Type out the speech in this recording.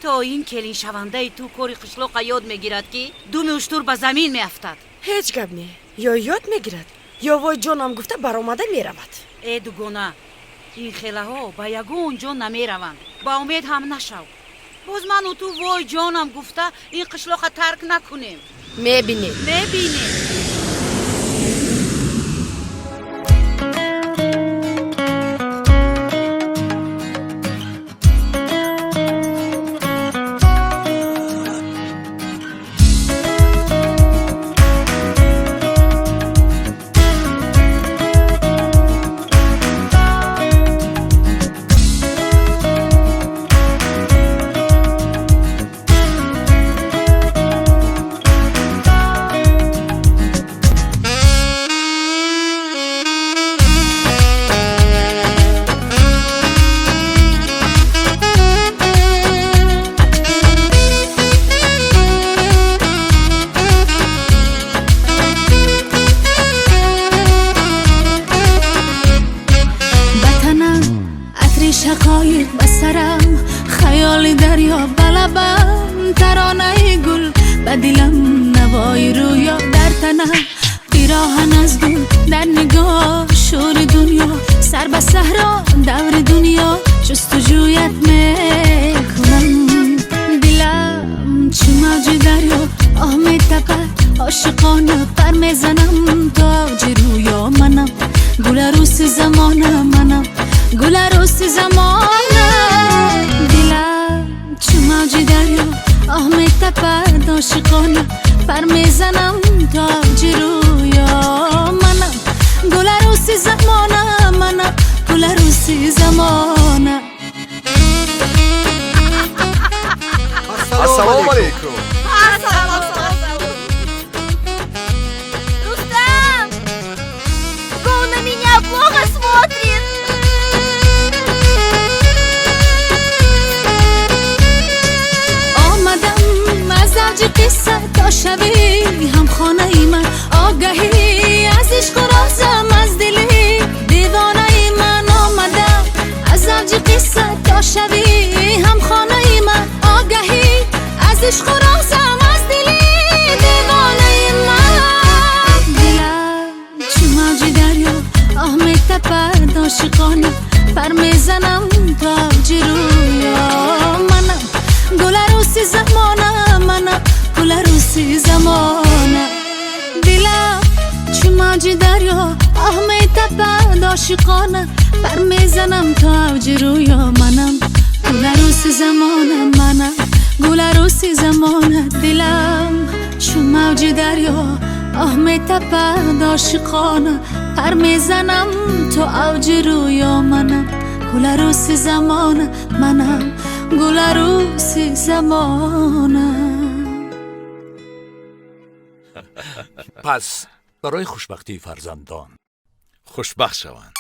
تو این کلین شونده تو کوری قشلوق یاد میگیرد که دوم اشتور به زمین میافتد. هیچ گپ نی. یا یاد میگیرد یا وای جانم گفته برآمده میرود. دوگانه این خیله ها به یگون جان نمیروند. با امید هم نشو. باز من و تو وای جانم گفته این قشلوق ترک نکنیم. میبینیم. شقایق بسرم خیالی دریا بلبم ترانه گل به دلم نوای رویا در تنم پیراهن از گل در نگاه شور دنیا سر به صحرا دور دنیا جستجویت میکنم دلم چو موج دریا آه میتپد عاشقانه پر میزنم تاج رویا منم گل عروس زمانه منم گل عروس زمانه دلم چو موج دریا آه میتپد عاشقانه پر میزنم تاج رویا منم گل عروس زمانه منم گل عروس زمانه. السلام علیکم. Рустам! Гол на меня плохо смотрит! آمدم از اوج قصه تا شبی هم خانه ای من آگهی از عشق و رازم از دلی دیوانه ای من آمدم از اوج قصه تا شبی هم خانه ای من آگهی از عشق و رازم از دلی دیوانه ای من دلم چو موج دریا آه میتپد عاشقانه پر میزنم تاج رویا منم گل عروس زمانه منم گل عروس زمانه دلم چو موج دریا آه میتپد عاشقانه پر میزنم تاج رویا منم گل عروس زمانه منم گل عروس زمانه دلم چو موج دریا آه میتپد عاشقانه پر میزنم تو اوج رویا منم گل عروس زمانه منم گل عروس زمانه. پس برای خوشبختی فرزندان خوشبخت شوند.